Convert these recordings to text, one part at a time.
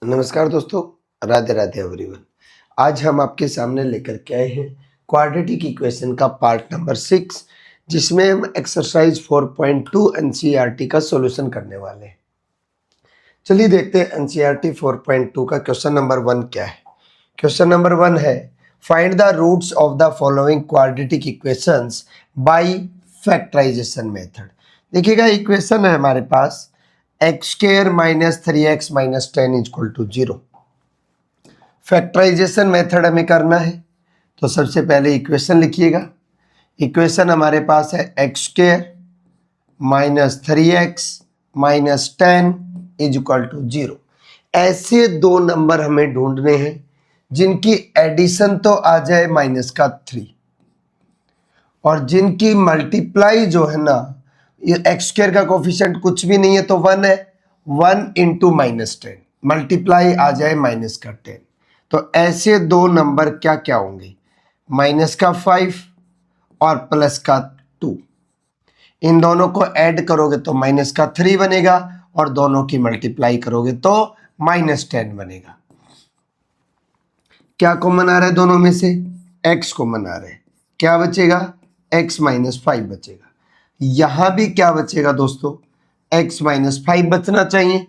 नमस्कार दोस्तों, राधे राधे एवरीवन। आज हम आपके सामने लेकर के आए हैं क्वाड्रेटिक इक्वेशन का पार्ट नंबर 6, जिसमें हम एक्सरसाइज 4.2 एनसीईआरटी का सॉल्यूशन करने वाले हैं। चलिए देखते हैं एनसीईआरटी 4.2 का क्वेश्चन नंबर 1 क्या है। क्वेश्चन नंबर 1 है, find the roots of the following quadratic equations by factorization method. देखिएगा, इक्वेशन है हमारे पास x square minus 3x minus 10 equal to 0। Factorization method हमें करना है, तो सबसे पहले इक्वेशन लिखिएगा। इक्वेशन हमारे पास है x square minus 3x minus 10 is equal to 0। ऐसे दो नंबर हमें ढूंढने हैं जिनकी एडिशन तो आ जाए माइनस का 3 और जिनकी मल्टीप्लाई जो है ना, ये एक्स स्क्वायर का कोफिशिएंट कुछ भी नहीं है तो 1 है, 1 इंटू माइनस 10 मल्टीप्लाई आ जाए माइनस का 10। तो ऐसे दो नंबर क्या क्या होंगे, माइनस का 5 और प्लस का 2। इन दोनों को ऐड करोगे तो माइनस का 3 बनेगा और दोनों की मल्टीप्लाई करोगे तो माइनस 10 बनेगा। क्या कॉमन आ रहा है दोनों में से? x कॉमन आ रहा है। क्या बचेगा? x माइनस 5 बचेगा। यहां भी क्या बचेगा दोस्तों? x माइनस 5 बचना चाहिए,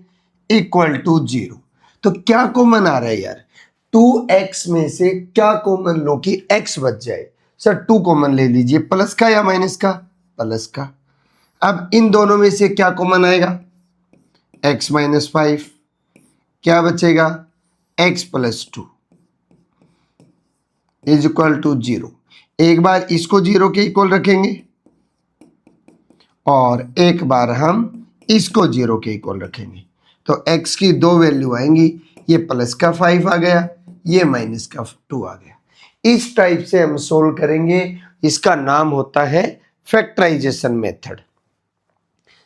इक्वल टू 0। तो क्या कॉमन आ रहा है यार? 2x में से क्या कॉमन लो कि x बच जाए? सर 2 कॉमन ले लीजिए, प्लस का या माइनस का? प्लस का। अब इन दोनों में से क्या कॉमन आएगा? x minus 5। क्या बचेगा? x plus 2 is equal to 0। एक बार इसको 0 के इक्वल रखेंगे और एक बार हम इसको 0 के इक्वल रखेंगे, तो x की दो वैल्यू आएंगी। ये प्लस का 5 आ गया, ये माइनस का 2 आ गया। इस टाइप से हम सोल्व करेंगे। इसका नाम होता है फैक्टराइजेशन मेथड।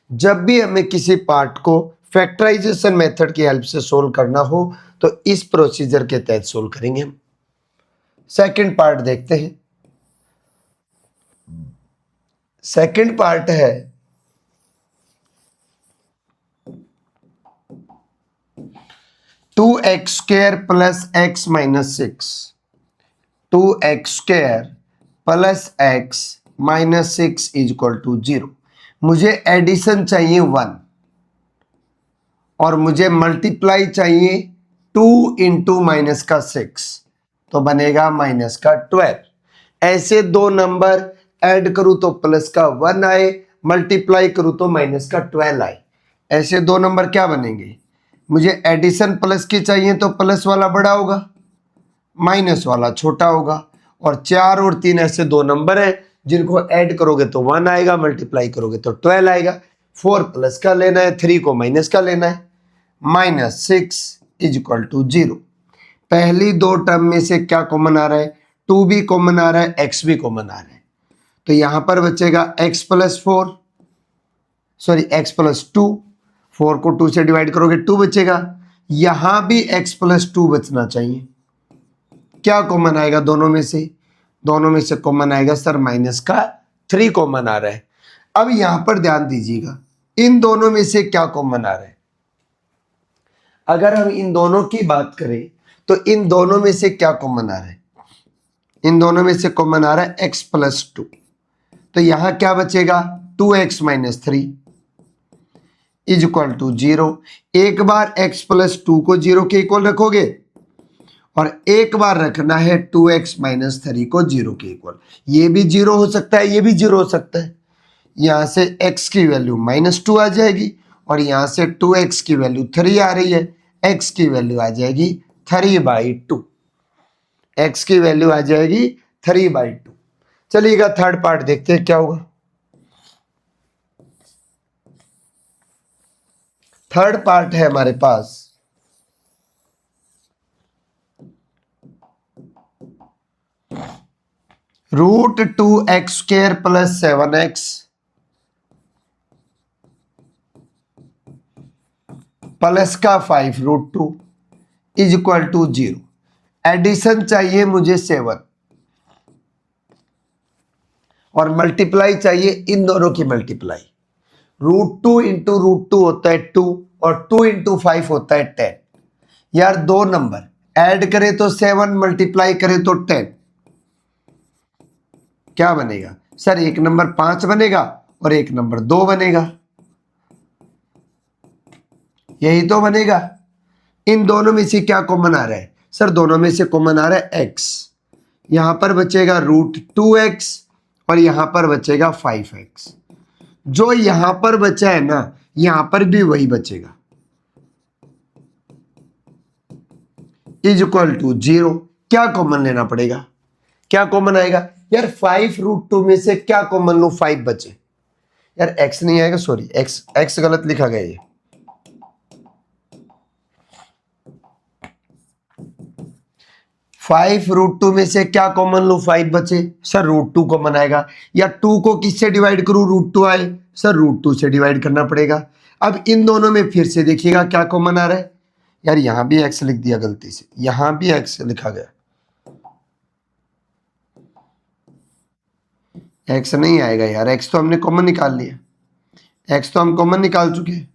जब भी हमें किसी पार्ट को फैक्टराइजेशन मेथड की हेल्प से सोल्व करना हो तो इस प्रोसीजर के तहत सोल्व करेंगे हम। सेकंड पार्ट देखते हैं। सेकंड पार्ट है 2x square plus x minus 6। 2x square plus x minus 6 is equal to 0। मुझे एडिशन चाहिए 1 और मुझे मल्टीप्लाई चाहिए 2 इंटू माइनस का 6, तो बनेगा माइनस का 12। ऐसे दो नंबर ऐड करूं तो प्लस का 1 आए, मल्टीप्लाई करूं तो माइनस का 12 आए। ऐसे दो नंबर क्या बनेंगे? मुझे एडिशन प्लस की चाहिए तो प्लस वाला बड़ा होगा, माइनस वाला छोटा होगा। और 4 और 3 ऐसे दो नंबर हैं जिनको ऐड करोगे तो 1 आएगा, मल्टीप्लाई करोगे तो 12 आएगा। 4 प्लस का लेना है, 3 को माइनस का लेना है। Minus 6 is equal to 0। पहली दो टर्म में से क्या कॉमन आ रहा है? 2 भी कॉमन आ रहा है, x भी कॉमन आ रहा है। तो यहां पर बचेगा x plus 4, sorry x plus 2। 4 को 2 से डिवाइड करोगे 2 बचेगा। यहां भी x प्लस 2 बचना चाहिए। क्या कॉमन आएगा दोनों में से? दोनों में से कॉमन आएगा सर माइनस का 3 कॉमन आ रहा है। अब यहां पर ध्यान दीजिएगा, इन दोनों में से क्या कॉमन आ रहा है? अगर हम इन दोनों की बात करें तो इन दोनों में से क्या कॉमन आ रहा है? इन दोनों में से कॉमन आ रहा है x प्लस 2। तो यहां क्या बचेगा? 2x minus 3 is equal to 0। एक बार x प्लस 2 को 0 के इक्वल रखोगे और एक बार रखना है 2x माइनस 3 को 0 के इक्वल। ये भी 0 हो सकता है, ये भी 0 हो सकता है। यहां से x की वैल्यू माइनस 2 आ जाएगी और यहां से 2x की वैल्यू 3 आ रही है, x की वैल्यू आ जाएगी 3/2। x की वैल्यू आ जाएगी 3/2। चलिएगा थर्ड पार्ट देखते हैं क्या होगा। थर्ड पार्ट है हमारे पास √2x square plus 7x plus का 5√2 इज इक्वल टू 0। एडिशन चाहिए मुझे 7 और मल्टीप्लाई चाहिए इन दोनों की मल्टीप्लाई। √2 इंटू √2 होता है 2 और 2 इंटू 5 होता है 10। यार दो नंबर ऐड करें तो 7, मल्टीप्लाई करें तो 10, क्या बनेगा सर? एक नंबर 5 बनेगा और एक नंबर 2 बनेगा, यही तो बनेगा। इन दोनों में से क्या कॉमन आ रहा है सर? दोनों में से कॉमन आ रहा है x। यहां पर बचेगा √2x और यहां पर बचेगा 5x। जो यहां पर बचा है ना, यहां पर भी वही बचेगा, इज इक्वल टू 0। क्या कॉमन लेना पड़ेगा? क्या कॉमन आएगा यार? 5√2 में से क्या कॉमन लो? 5 बचे यार, x नहीं आएगा, सॉरी x गलत लिखा गया ये। 5√2 में से क्या कॉमन लो? 5 बचे सर, √2 कॉमन आएगा। या 2 को किससे डिवाइड करूं? √2 आए सर, √2 से डिवाइड करना पड़ेगा। अब इन दोनों में फिर से देखिएगा क्या कॉमन आ रहा है। यार यहां भी x लिख दिया गलती से, यहां भी x लिखा गया, x नहीं आएगा यार, x तो हमने कॉमन निकाल लिया, x तो हम कॉमन निकाल चुके हैं।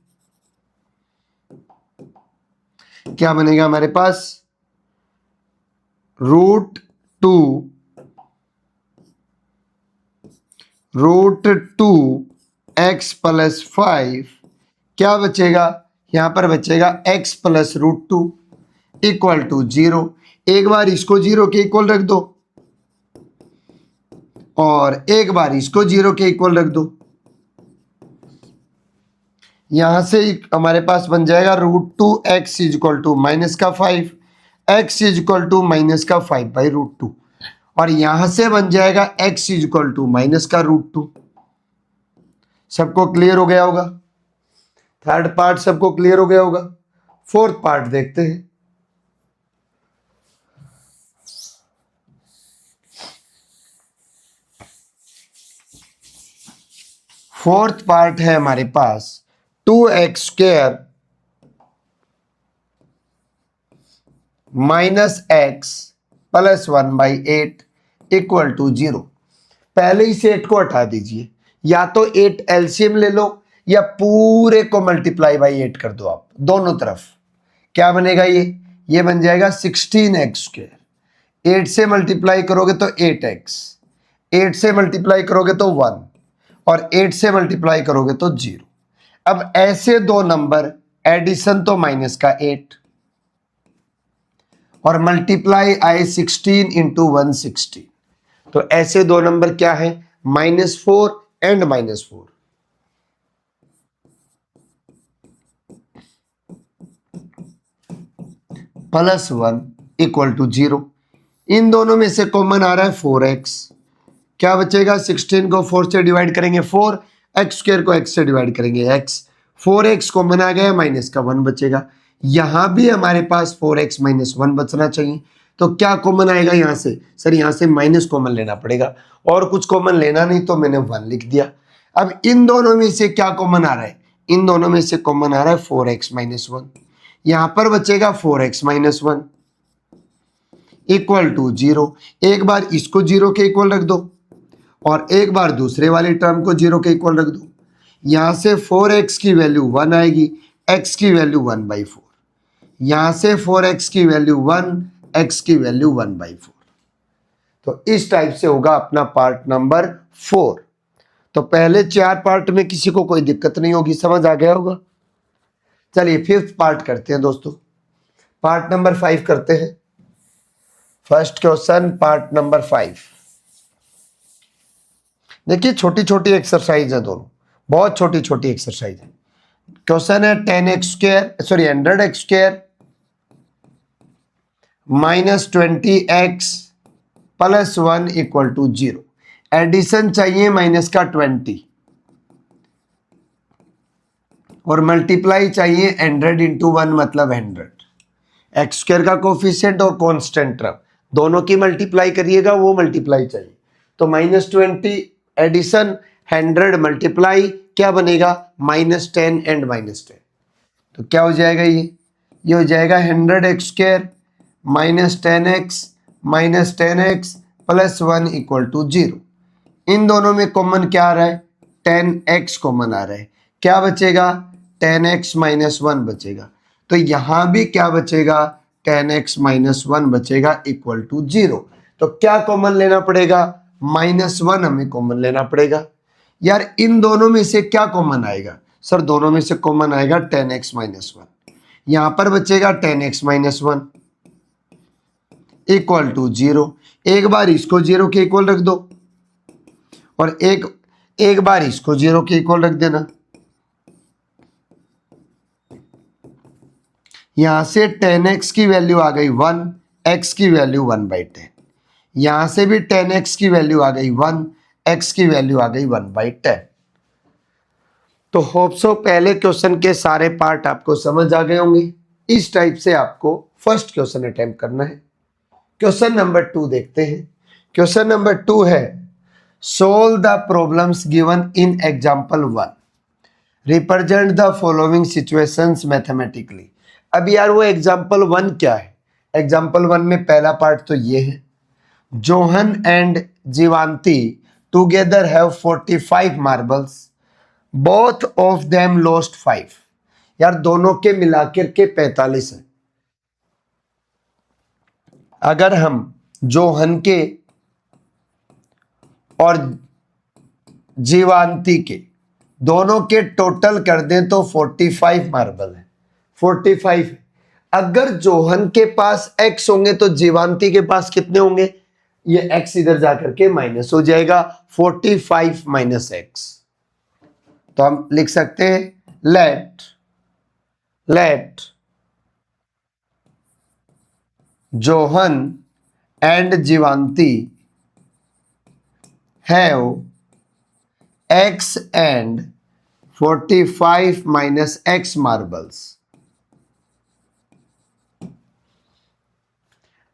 क्या बनेगा हमारे पास? √2 x प्लस 5, क्या बचेगा? यहां पर बचेगा x प्लस √2 इक्वल टू 0। एक बार इसको 0 के इक्वल रख दो और एक बार इसको 0 के इक्वल रख दो। यहां से हमारे पास बन जाएगा √2x is equal to minus का 5, x is equal to minus का 5/√2, और यहां से बन जाएगा x is equal to minus का √2। सबको क्लियर हो गया होगा? थर्ड पार्ट सबको क्लियर हो गया होगा? फोर्थ पार्ट देखते हैं। फोर्थ पार्ट है हमारे पास 2x² minus x plus 1/8 equal to 0। पहले ही से 8 को हटा दीजिए, या तो 8 एलसीएम ले लो या पूरे को मल्टीप्लाई बाई 8 कर दो आप, दोनों तरफ। क्या बनेगा ये बन जाएगा 16x²। 8 से मल्टीप्लाई करोगे तो 8x, 8 से मल्टीप्लाई करोगे तो 1 और 8 से मल्टीप्लाई करोगे तो 0। अब ऐसे दो नंबर एडिशन तो माइनस का 8 और मल्टीप्लाई आए 16 इंटू 116, तो ऐसे दो नंबर क्या है? -4 एंड -4। Plus 1 equal to 0। इन दोनों में से कॉमन आ रहा है 4x। क्या बचेगा? 16 को 4 से डिवाइड करेंगे 4, x² को x से डिवाइड करेंगे x। 4x कॉमन आ गया, माइनस का 1 बचेगा। यहां भी हमारे पास 4x माइनस 1 बचना चाहिए, तो क्या कॉमन आएगा यहां से? सर यहां से माइनस कॉमन लेना पड़ेगा, और कुछ कॉमन लेना नहीं तो मैंने 1 लिख दिया। अब इन दोनों में से क्या कॉमन आ रहा है? इन दोनों में से कॉमन आ रहा है 4x माइनस 1। यहां पर बचेगा 4x माइनस 1 इक्वल टू 0। एक बार इसको 0 के इक्वल रख दो और एक बार दूसरे वाले टर्म को 0 के इक्वल रख दो। यहां से 4x की वैल्यू 1 आएगी, x की वैल्यू 1/4। यहां से 4x की वैल्यू 1, x की वैल्यू 1/4। तो इस टाइप से होगा अपना पार्ट नंबर 4। तो पहले 4 पार्ट में किसी को कोई दिक्कत नहीं होगी, समझ आ गया होगा? चलिए फिफ्थ पार्ट करते हैं दोस्तों, पार्ट नंबर 5 करते हैं। First question part number 5। देखिए छोटी छोटी एक्सरसाइज है दोनों, बहुत छोटी छोटी एक्सरसाइज है। क्वेश्चन है 100x² minus 20x plus 1 equal to 0। Addition चाहिए माइनस का 20 और मल्टीप्लाई चाहिए 100 इंटू 1 मतलब 100। x² का कोफिशिएंट और कांस्टेंट टर्म दोनों की मल्टीप्लाई करिएगा, वो मल्टीप्लाई चाहिए। तो -20 एडिशन 100 मल्टीप्लाई क्या बनेगा? -10 एंड -10। तो क्या हो जाएगा ये हो जाएगा 100x² minus 10x minus 10x plus 1 equal to 0। इन दोनों में कॉमन क्या आ रहा है? 10x कॉमन आ रहा है। क्या बचेगा? 10x माइनस 1 बचेगा। तो यहां भी क्या बचेगा, 10x माइनस 1 बचेगा इक्वल टू 0। तो क्या कॉमन लेना पड़ेगा, -1 हमें कॉमन लेना पड़ेगा। यार इन दोनों में से क्या कॉमन आएगा, सर दोनों में से कॉमन आएगा 10x माइनस 1। यहां पर बचेगा 10x माइनस 1 इक्वल टू 0। एक बार इसको 0 के इक्वल रख दो और एक बार इसको 0 के इक्वल रख देना। यहां से 10x की वैल्यू आ गई 1, x की वैल्यू 1/10। यहां से भी 10x की वैल्यू आ गई 1, x की वैल्यू आ गई 1/10। तो होप सो पहले क्वेश्चन के सारे पार्ट आपको समझ आ गए होंगे। इस टाइप से आपको फर्स्ट क्वेश्चन अटेम्प्ट करना है। क्वेश्चन नंबर 2 देखते हैं। क्वेश्चन नंबर 2 है, solve the problems given in example 1, represent the following situations mathematically. अब यार वो एग्जाम्पल 1 क्या है, एग्जाम्पल 1 में पहला पार्ट तो ये है, John and Jeevanti together have 45 marbles, both of them lost 5। यार दोनों के मिलाकर के 45 है। अगर हम जोहन के और जीवांती के दोनों के टोटल कर दें तो 45 मार्बल है, 45 है। अगर जोहन के पास x होंगे तो जीवांती के पास कितने होंगे, ये x इधर जाकर के माइनस हो जाएगा, 45 माइनस x। तो हम लिख सकते हैं let John and Jeevanti have x and 45 minus x marbles।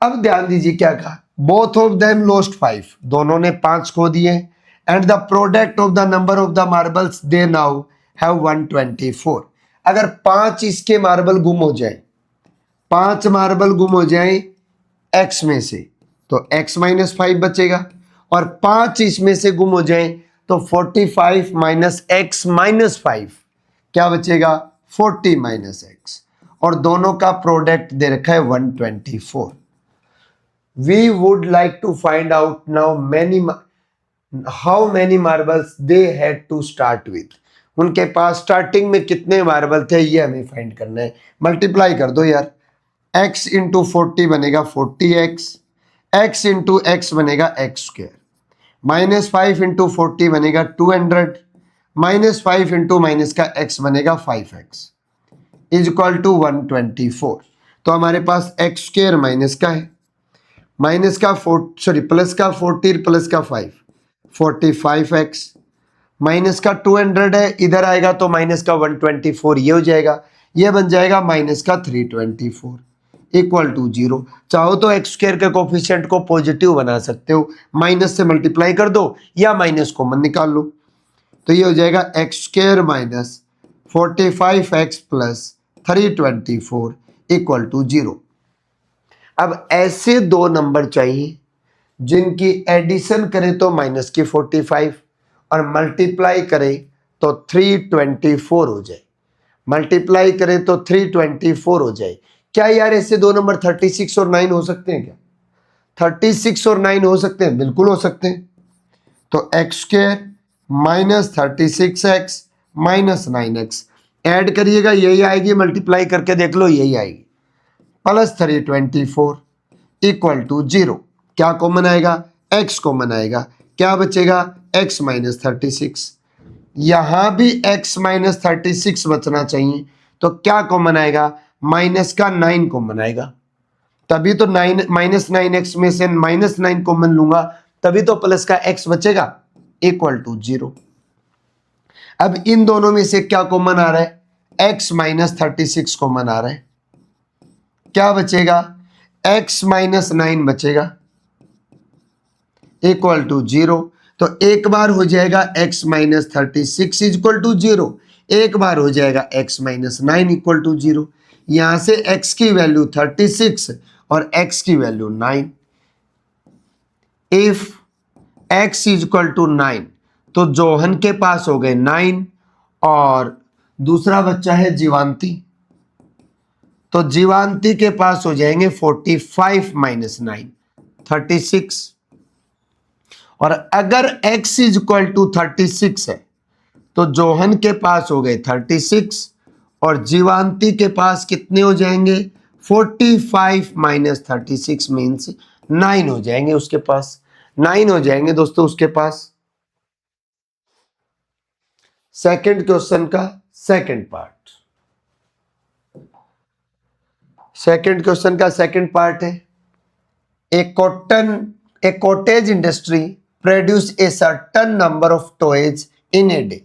अब ध्यान दीजिए क्या कहा, बोथ ऑफ देम लॉस्ट 5, दोनों ने 5 खो दिए, and the product of the number of the marbles they now have 124। अगर 5 इसके मार्बल गुम हो जाए, 5 मार्बल गुम हो जाए x में से, तो x माइनस 5 बचेगा, और 5 इसमें से गुम हो जाए तो 45 माइनस x माइनस 5 क्या बचेगा, 40 माइनस x, और दोनों का प्रोडक्ट दे रखा है 124। We would like to find out now how many marbles they had to start with. उनके पास स्टार्टिंग में कितने मार्बल थे ये हमें फाइंड करना है। मल्टीप्लाई कर दो यार, x इंटू 40 बनेगा 40x, x इंटू x बनेगा x स्क्वायर, माइनस 5 इंटू 40 बनेगा 200, माइनस 5 इंटू माइनस का x बनेगा 5x इज इक्वल टू 124। तो हमारे पास x स्क्वायर माइनस का है, माइनस का प्लस का 40 प्लस का 5, 45x, माइनस का 200 है, इधर आएगा तो माइनस का 124 ये हो जाएगा, ये बन जाएगा माइनस का 324 इक्वल टू 0। चाहो तो एक्स स्क्वायर के कोफिशिएंट को पॉजिटिव बना सकते हो, माइनस से मल्टीप्लाई कर दो या माइनस कॉमन निकाल लो, तो ये हो जाएगा x square minus 45x plus 324 equal to 0। अब ऐसे दो नंबर चाहिए जिनकी एडिशन करें तो माइनस की 45 और मल्टीप्लाई करें तो 324 हो जाए, मल्टीप्लाई करें तो 324 हो जाए। क्या यार ऐसे दो नंबर 36 और 9 हो सकते हैं क्या, 36 और 9 हो सकते हैं, बिल्कुल हो सकते हैं। तो x square minus 36x minus 9x add करिएगा यही आएगी, मल्टीप्लाई करके देख लो यही आएगी, प्लस 324 इक्वल टू 0। क्या कॉमन आएगा, x कॉमन आएगा, क्या बचेगा x माइनस 36। यहां भी x माइनस 36 बचना चाहिए, तो क्या कॉमन आएगा, माइनस का 9 कॉमन आएगा, तभी तो 9 माइनस 9x में से माइनस 9 कॉमन लूंगा तभी तो प्लस का x बचेगा इक्वल टू 0। अब इन दोनों में से क्या कॉमन आ रहा है, x माइनस 36 कॉमन आ रहा है, क्या बचेगा x माइनस 9 बचेगा इक्वल टू 0। तो एक बार हो जाएगा x माइनस 36 इक्वल टू 0, एक बार हो जाएगा x माइनस 9 इक्वल टू 0। यहां से x की वैल्यू 36 और x की value 9। If x equal to 9 तो जोहन के पास हो गए 9 और दूसरा बच्चा है जीवांती, तो जीवांती के पास हो जाएंगे 45 माइनस 9 36। और अगर x इज इक्वल टू 36 है तो जोहन के पास हो गए 36 और जीवांती के पास कितने हो जाएंगे 45 माइनस 36 मीन्स 9 हो जाएंगे उसके पास, 9 हो जाएंगे दोस्तों उसके पास। सेकंड क्वेश्चन का सेकंड पार्ट, सेकंड क्वेश्चन का सेकंड पार्ट है a cottage industry produce a certain number of toys in a day.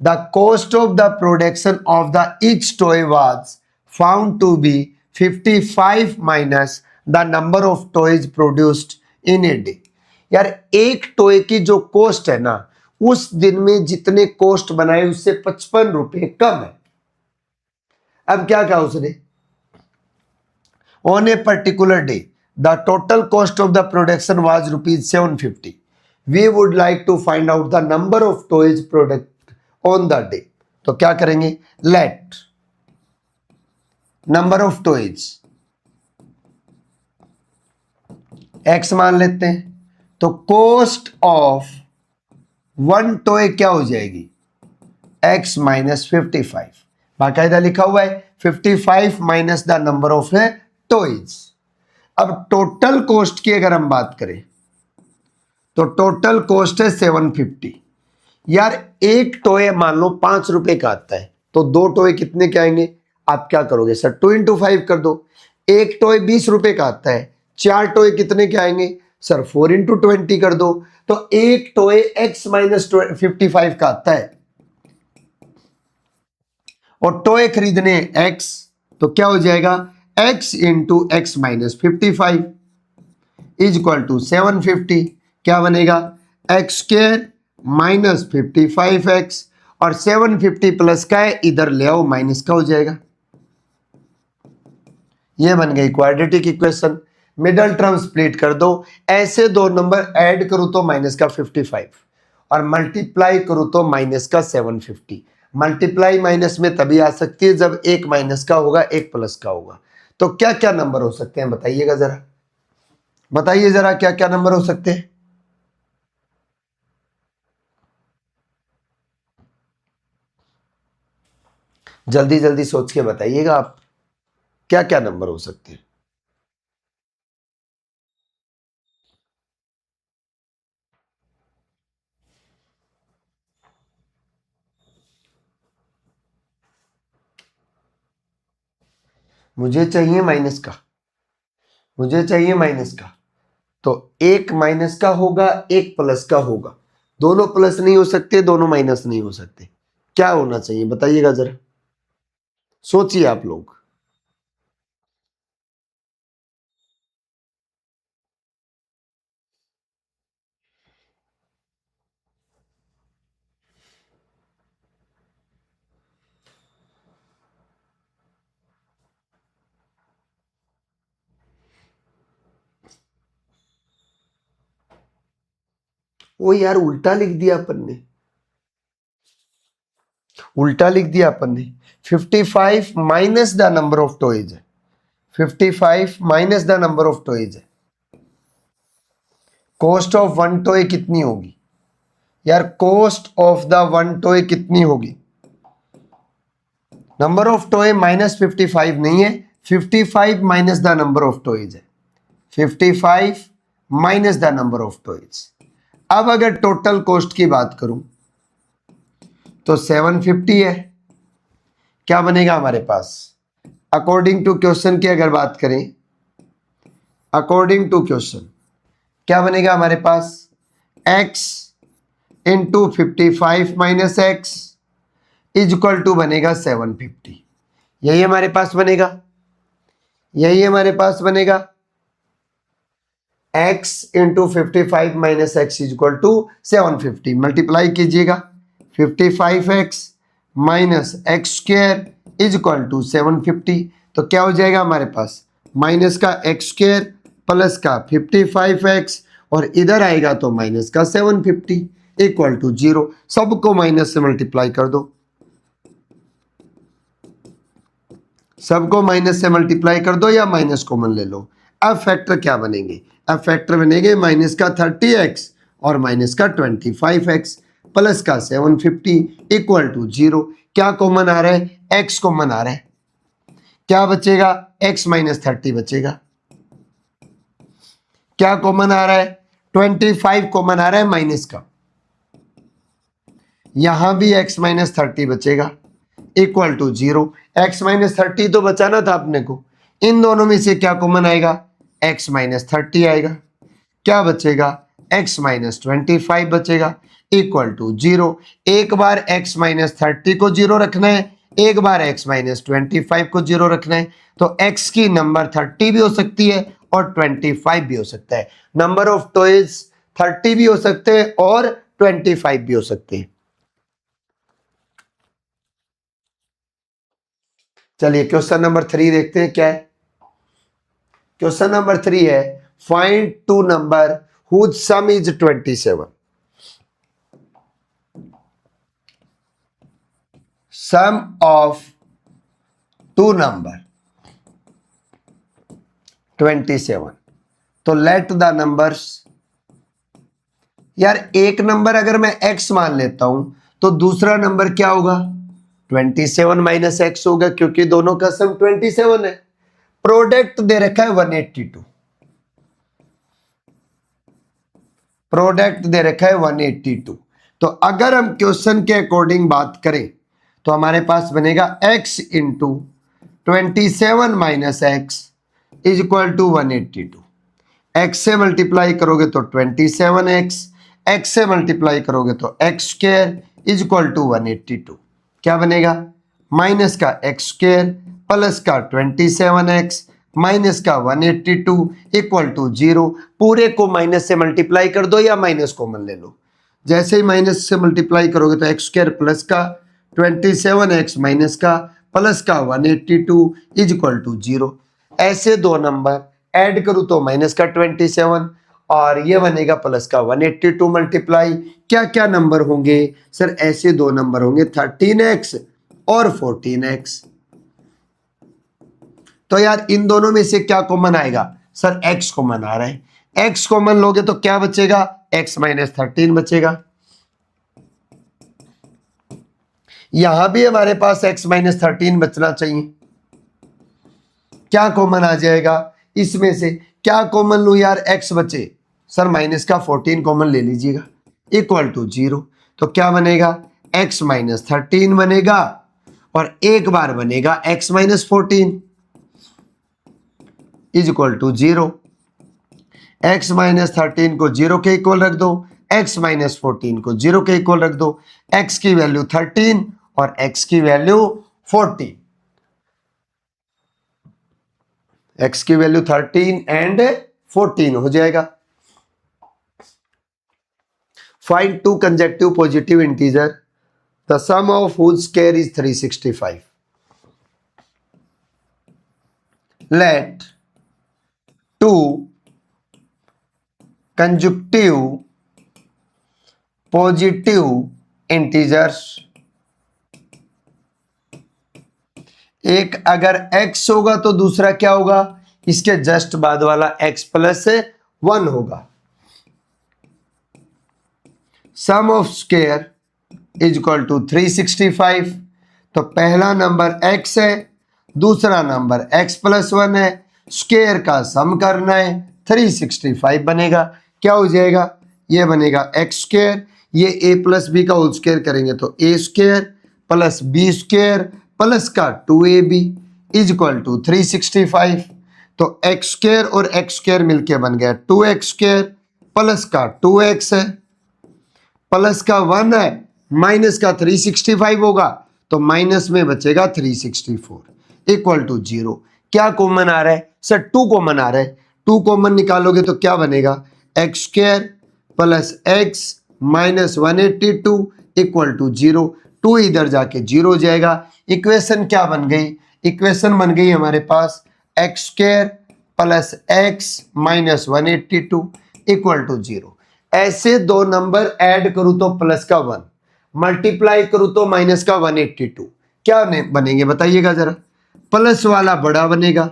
The cost of the production of the each toy was found to be 55 minus the number of toys produced in a day. यार एक toy की जो cost है ना उस दिन में जितने कॉस्ट बनाए उससे 55 रुपए कम है। अब क्या कहा उसने, on a particular day the total cost of the production was rupees 750. We would like to find out the number of toys product on the day. तो क्या करेंगे, let number of toys x मान लेते हैं, तो cost of one toy क्या हो जाएगी x माइनस 55, बाकायदा लिखा हुआ है 55 minus the number of toys. अब टोटल कॉस्ट की अगर हम बात करें तो टोटल कॉस्ट है 750। यार एक टॉय मान लो 5 रुपए का आता है तो दो टॉय कितने के आएंगे, आप क्या करोगे सर 2 into 5 कर दो। एक टॉय 20 रुपए का आता है, 4 टॉय कितने के आएंगे सर 4 into 20 कर दो। तो एक टॉय x माइनस 55 का आता है और टॉय खरीदने x, तो क्या हो जाएगा x into x minus 55 is equal to 750। क्या बनेगा एक्स स्क्वायर माइनस 55x और 750 प्लस का है इधर ले आओ माइनस का हो जाएगा। ये बन गई quadratic equation. Middle term split कर दो, ऐसे दो नंबर ऐड करो तो माइनस का 55 और मल्टीप्लाई करो तो माइनस का 750। मल्टीप्लाई माइनस में तभी आ सकती है जब एक माइनस का होगा एक प्लस का होगा। तो क्या क्या नंबर हो सकते हैं बताइएगा जरा, बताइए जरा क्या क्या नंबर हो सकते हैं। जल्दी जल्दी सोच के बताइएगा आप क्या क्या नंबर हो सकते हैं। मुझे चाहिए माइनस का, मुझे चाहिए माइनस का, तो एक माइनस का होगा एक प्लस का होगा, दोनों प्लस नहीं हो सकते दोनों माइनस नहीं हो सकते। क्या होना चाहिए बताइएगा जरा, सोचिए आप लोग। वो यार उल्टा लिख दिया अपन ने, उल्टा लिख दिया अपन ने। 55 minus the number of toys है, 55 minus the number of toys है। कॉस्ट ऑफ वन टॉय कितनी होगी यार, cost of the one toy कितनी होगी, नंबर ऑफ टॉय माइनस 55 नहीं है, 55 minus the number of toys है, 55 minus the number of toys. अब अगर टोटल कॉस्ट की बात करूं तो 750 है। क्या बनेगा हमारे पास, अकॉर्डिंग टू क्वेश्चन की अगर बात करें, अकॉर्डिंग टू क्वेश्चन क्या बनेगा हमारे पास, x into 55 minus x is equal to बनेगा 750। यही हमारे पास बनेगा, यही हमारे पास बनेगा x into 55 minus x is equal to 750। Multiply कीजिएगा 55x minus x square is equal to 750। तो क्या हो जाएगा हमारे पास, माइनस का एक्स स्क्वायर प्लस का 55x और इधर आएगा तो माइनस का 750 इक्वल टू 0। सबको माइनस से मल्टीप्लाई कर दो, सबको माइनस से मल्टीप्लाई कर दो या माइनस कॉमन ले लो। अब फैक्टर क्या बनेंगे? अब फैक्टर बनेंगे माइनस का 30x और माइनस का 25x प्लस का 750 इक्वल टू 0। क्या कॉमन आ रहा है? x कॉमन आ रहा है। क्या बचेगा? x माइनस 30 बचेगा। क्या कॉमन आ रहा है? 25 कॉमन आ रहा है माइनस का। यहां भी x माइनस 30 बचेगा इक्वल टू 0। x माइनस 30 तो बचाना था अपने को। इन दोनों में से क्या कॉमन आएगा? x माइनस 30 आएगा। क्या बचेगा? x माइनस 25 बचेगा इक्वल टू 0। एक बार x माइनस 30 को 0 रखना है, एक बार x माइनस 25 को 0 रखना है। तो x की नंबर 30 भी हो सकती है और 25 भी हो सकता है। नंबर ऑफ टॉयज 30 भी हो सकते हैं और 25 भी हो सकते हैं। चलिए क्वेश्चन नंबर 3 देखते हैं क्या है। क्वेश्चन नंबर 3 है find two number whose sum is 27। Sum of two number 27। तो लेट द नंबर्स, यार एक नंबर अगर मैं x मान लेता हूं तो दूसरा नंबर क्या होगा? 27 माइनस एक्स होगा क्योंकि दोनों का सम 27 है। प्रोडक्ट दे रखा है 182, प्रोडक्ट दे रखा है 182। तो अगर हम क्वेश्चन के अकॉर्डिंग बात करें तो हमारे पास बनेगा x into 27 minus x is equal to 182। x से मल्टीप्लाई करोगे तो 27x, x से मल्टीप्लाई करोगे तो x square is equal to 182। क्या बनेगा? माइनस का x स्क्वायर प्लस का 27x माइनस का 182 इक्वल टू 0। पूरे को माइनस से मल्टीप्लाई कर दो या माइनस कॉमन ले लो। जैसे ही माइनस से मल्टीप्लाई करोगे तो x स्क्वायर प्लस का 27x माइनस का प्लस का 182 इज इक्वल टू 0। ऐसे दो नंबर ऐड करूं तो माइनस का 27 और ये बनेगा प्लस का 182 मल्टीप्लाई। क्या क्या नंबर होंगे सर? ऐसे दो नंबर होंगे 13x और 14x। तो यार इन दोनों में से क्या कॉमन आएगा? सर x कॉमन आ रहा है। x कॉमन लोगे तो क्या बचेगा? x माइनस 13 बचेगा। यहां भी हमारे पास x माइनस 13 बचना चाहिए। क्या कॉमन आ जाएगा इसमें से? क्या कॉमन लू यार? x बचे। सर माइनस का 14 कॉमन ले लीजिएगा इक्वल टू 0। तो क्या बनेगा? x माइनस 13 बनेगा और एक बार बनेगा x minus 14 is equal to 0। x minus 13 को 0 के इक्वल रख दो, x माइनस 14 को 0 के इक्वल रख दो। x की वैल्यू 13 और x की वैल्यू 14। x की वैल्यू 13 एंड 14 हो जाएगा। Find two consecutive positive integer the sum of whose square is 365। Let two consecutive positive integers, एक अगर x होगा तो दूसरा क्या होगा? इसके जस्ट बाद वाला x प्लस 1 होगा। Sum of square is equal to 365। तो पहला नंबर x है, दूसरा नंबर x प्लस 1 है। स्क्वायर का सम करना है, 365 बनेगा। क्या हो जाएगा? ये बनेगा x स्क्वायर, ये a प्लस बी का होल स्क्वायर करेंगे तो a स्क्वायर प्लस बी स्क्वायर प्लस का 2ab इज इक्वल टू 365। तो x स्क्वायर और x स्क्वायर मिलके बन गया 2x स्क्वायर प्लस का 2x है प्लस का 1 है माइनस का 365 होगा तो माइनस में बचेगा 364 इक्वल टू 0। क्या कॉमन आ रहा है? सर 2 कॉमन आ रहा है। 2 कॉमन निकालोगे तो क्या बनेगा? x square plus x minus 182 equal to 0। 2 इधर जाके 0 हो जाएगा। इक्वेशन क्या बन गई? इक्वेशन बन गई हमारे पास x square plus x minus 182 equal to 0। ऐसे दो नंबर ऐड करूं तो प्लस का 1, मल्टीप्लाई करूं तो माइनस का 182। क्या बनेंगे बताइएगा जरा? प्लस वाला बड़ा बनेगा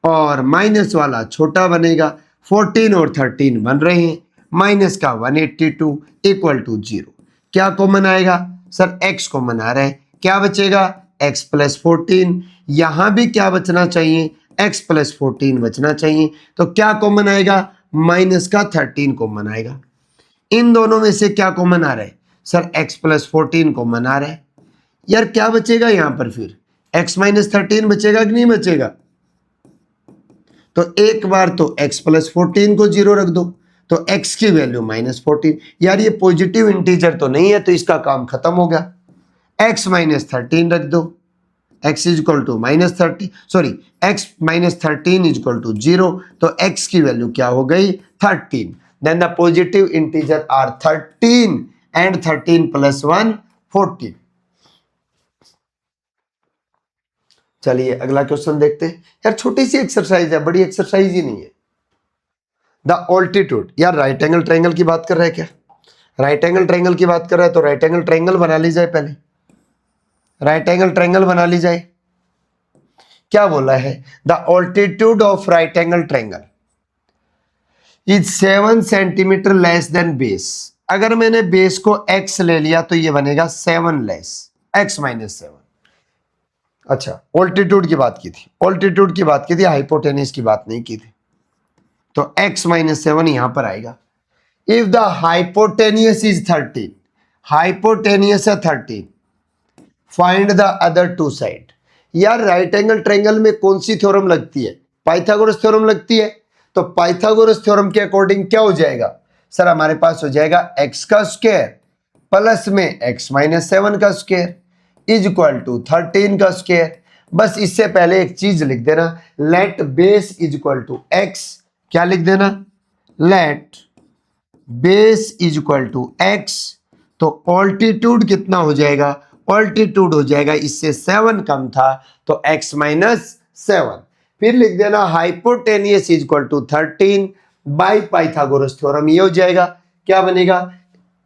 और माइनस वाला छोटा बनेगा। 14 और 13 बन रहे हैं, माइनस का 182 इक्वल टू 0। क्या कॉमन आएगा सर? x कॉमन आ रहा है, क्या बचेगा? x plus 14। यहां भी क्या बचना चाहिए? x प्लस 14 बचना चाहिए। तो क्या कॉमन आएगा? माइनस का 13 कॉमन आएगा। इन दोनों में से क्या कॉमन आ रहा है सर? x प्लस 14 कॉमन आ रहा है। यार क्या बचेगा यहां पर फिर? x माइनस 13 बचेगा कि नहीं बचेगा? तो एक बार तो x प्लस 14 को 0 रख दो, तो x की वैल्यू माइनस 14। यार ये पॉजिटिव इंटीजर तो नहीं है, तो इसका काम खत्म हो गया। x माइनस 13 रख दो, x is equal to minus 30, sorry x minus 13 is equal to 0। तो x की वैल्यू क्या हो गई? 13। Then the positive integer are 13 and 13 plus 1 14। चलिए अगला क्वेश्चन देखते हैं। यार छोटी सी एक्सरसाइज है, बड़ी एक्सरसाइज ही नहीं है। द ऑल्टीट्यूड, यार राइट एंगल ट्रायंगल की बात कर रहा है क्या? राइट एंगल ट्रायंगल की बात कर रहा है तो राइट एंगल ट्रायंगल बना ली जाए। पहले राइट एंगल ट्रायंगल बना ली जाए। क्या बोला है? The altitude of right angle triangle is 7 centimetre less than base. अगर मैंने बेस को x ले लिया तो ये बनेगा 7 लेस x माइनस 7। अच्छा ऑल्टीट्यूड की बात की थी, ऑल्टीट्यूड की बात की थी, हाइपोटेन्यूज की बात नहीं की थी। तो x माइनस 7 यहां पर आएगा। If the hypotenuse is 13, hypotenuse है 13, find the other two side. यार राइट एंगल ट्रायंगल में कौन सी थ्योरम लगती है? पाइथागोरस थ्योरम लगती है। तो पाइथागोरस थ्योरम के अकॉर्डिंग क्या हो जाएगा सर? हमारे पास हो जाएगा x का स्क्वायर प्लस में x माइनस 7 का स्क्वायर इज इक्वल टू 13 का स्क्वायर। बस इससे पहले एक चीज लिख देना, let base is equal to x। क्या लिख देना? Let base is equal to x। तो ऑल्टीट्यूड कितना हो जाएगा? ऑल्टीट्यूड हो जाएगा, इससे 7 कम था तो x माइनस 7। फिर लिख देना hypotenuse is equal to 13 by Pythagoras theorem. ये हो जाएगा, क्या बनेगा?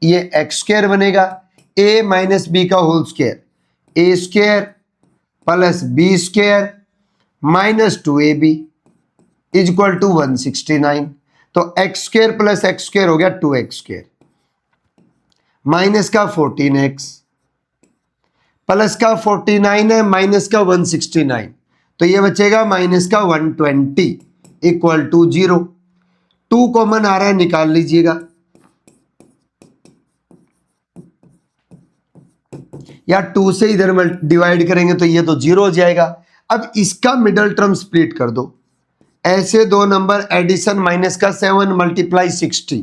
ये एक्स स्क्वायर बनेगा, a माइनस बी का whole square, a square plus B square minus 2ab is equal to 169। तो x square plus x square हो गया 2x स्क्वायर, माइनस का 14x प्लस का 49 है, माइनस का 169, तो ये बचेगा माइनस का 120 इक्वल टू 0। 2 कॉमन आ रहा है, निकाल लीजिएगा। या 2 से इधर डिवाइड करेंगे तो ये तो 0 हो जाएगा। अब इसका मिडल टर्म स्प्लिट कर दो। ऐसे दो नंबर एडिशन माइनस का 7 मल्टीप्लाई 60,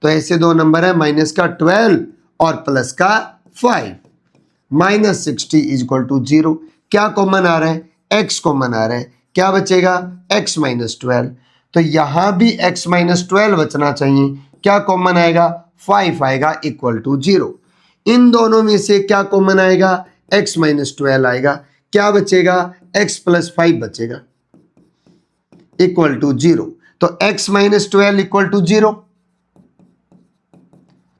तो ऐसे दो नंबर है माइनस का 12 और प्लस का 5, माइनस 60 इज इक्वल टू 0। क्या कॉमन आ रहा है? x कॉमन आ रहा है। क्या बचेगा? x minus 12। तो यहां भी x माइनस 12 बचना चाहिए। क्या कॉमन आएगा? 5 आएगा इक्वल टू 0। इन दोनों में से क्या कॉमन आएगा? x माइनस 12 आएगा। क्या बचेगा? x प्लस 5 बचेगा इक्वल टू 0। तो x माइनस 12 इक्वल टू 0,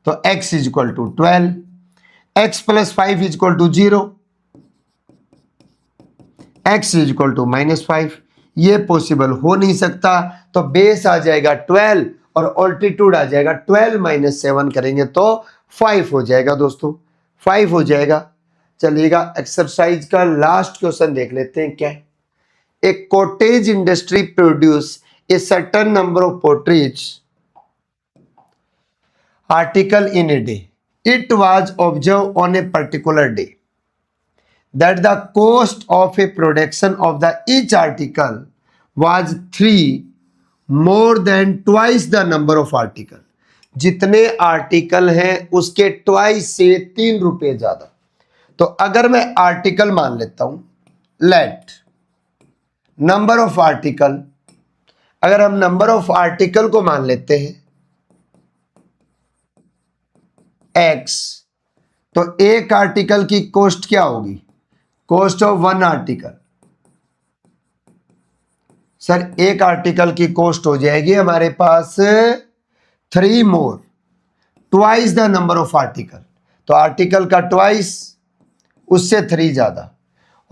तो x is equal to 12, x plus 5 is equal to 0, x is equal to minus 5। ये पॉसिबल हो नहीं सकता, तो बेस आ जाएगा 12 और ऑल्टीट्यूड आ जाएगा 12 माइनस 7 करेंगे तो 5 हो जाएगा दोस्तों, 5 हो जाएगा। चलिएगा एक्सरसाइज का लास्ट क्वेश्चन देख लेते हैं क्या है। A cottage industry produce a certain number of portraits article in a day. It was observed on a particular day that the cost of a production of the each article was 3 more than twice the number of article. जितने article हैं उसके twice से 3 रुपए ज्यादा। तो अगर मैं article मान लेता हूं, लेट नंबर ऑफ आर्टिकल, अगर हम नंबर ऑफ आर्टिकल को मान लेते हैं x, तो एक आर्टिकल की कॉस्ट क्या होगी? Cost of 1 article. सर एक आर्टिकल की कॉस्ट हो जाएगी हमारे पास 3 more twice the number of article. तो आर्टिकल का ट्वाइस, उससे 3 ज्यादा,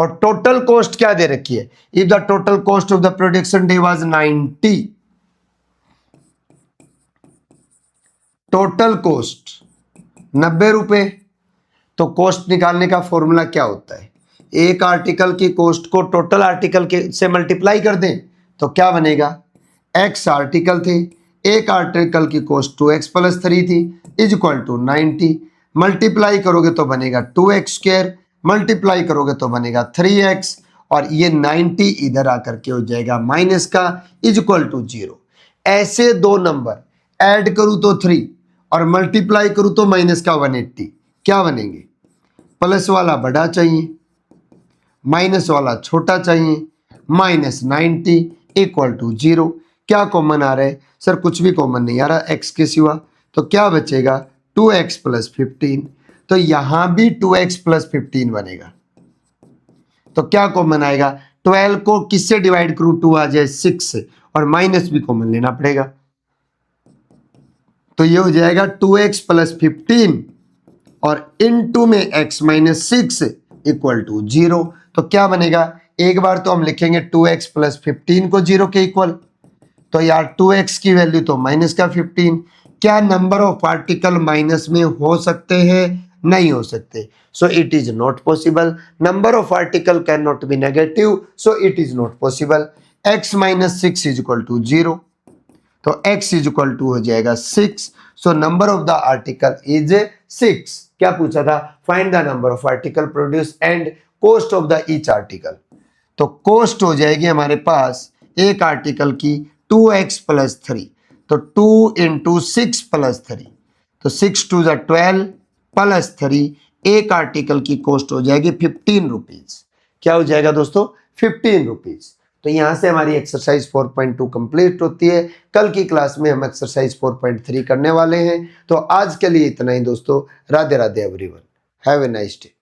और टोटल कॉस्ट क्या दे रखी है? If the total cost of the production day was 90, total cost 90 रुपए, तो कॉस्ट निकालने का फॉर्मूला क्या होता है? एक आर्टिकल की कॉस्ट को टोटल आर्टिकल के से मल्टीप्लाई कर दें तो क्या बनेगा? एक्स आर्टिकल थे, एक आर्टिकल की कॉस्ट 2x प्लस 3 थी इज इक्वल टू 90, मल्टीप्लाई करोगे तो बनेगा 2x स्क्वायर, मल्टीप्लाई करोगे तो बनेगा 3x, और ये 90 इधर आकर के हो जाएगा माइनस का इज इक्वल टू 0। ऐसे दो नंबर ऐड करूं तो 3 और मल्टीप्लाई करूं तो माइनस का 180, क्या बनेंगे? प्लस वाला बड़ा चाहिए, माइनस वाला छोटा चाहिए, माइनस 90 इक्वल टू 0। क्या कॉमन आ रहा है? सर कुछ भी कॉमन नहीं आ रहा x के सिवा, तो क्या बचेगा? 2x प्लस 15, तो यहां भी 2x प्लस 15 बनेगा। तो क्या कॉमन आएगा? 12 को किससे डिवाइड करूं? 2 आ जाए 6 से, और माइनस भी कॉमन लेना पड़ेगा, तो ये हो जाएगा 2x प्लस 15 और इनटू में x माइनस 6 इक्वल टू 0। तो क्या बनेगा? एक बार तो हम लिखेंगे 2x प्लस 15 को 0 के इक्वल, तो यार 2x की वैल्यू तो माइनस का 15। क्या नंबर ऑफ पार्टिकल माइनस में हो सकते हैं? नहीं हो सकते, so it is not possible. Number of particle can not be negative, so it is not possible. x minus 6 is equal to 0, तो x इज इक्वल टू हो जाएगा 6, so number of the article is 6। क्या पूछा था? Find the number of article produce and cost of the each article. तो cost हो जाएगी हमारे पास एक आर्टिकल की 2x प्लस 3, तो 2 इंटू 6 प्लस 3, तो 6 टू ज़ा 12 प्लस 3, एक आर्टिकल की कॉस्ट हो जाएगी 15 रुपीज। क्या हो जाएगा दोस्तों? 15 रुपीज। तो यहां से हमारी एक्सरसाइज 4.2 कंप्लीट होती है। कल की क्लास में हम एक्सरसाइज 4.3 करने वाले हैं। तो आज के लिए इतना ही दोस्तों। Radhe Radhe everyone, have a nice day.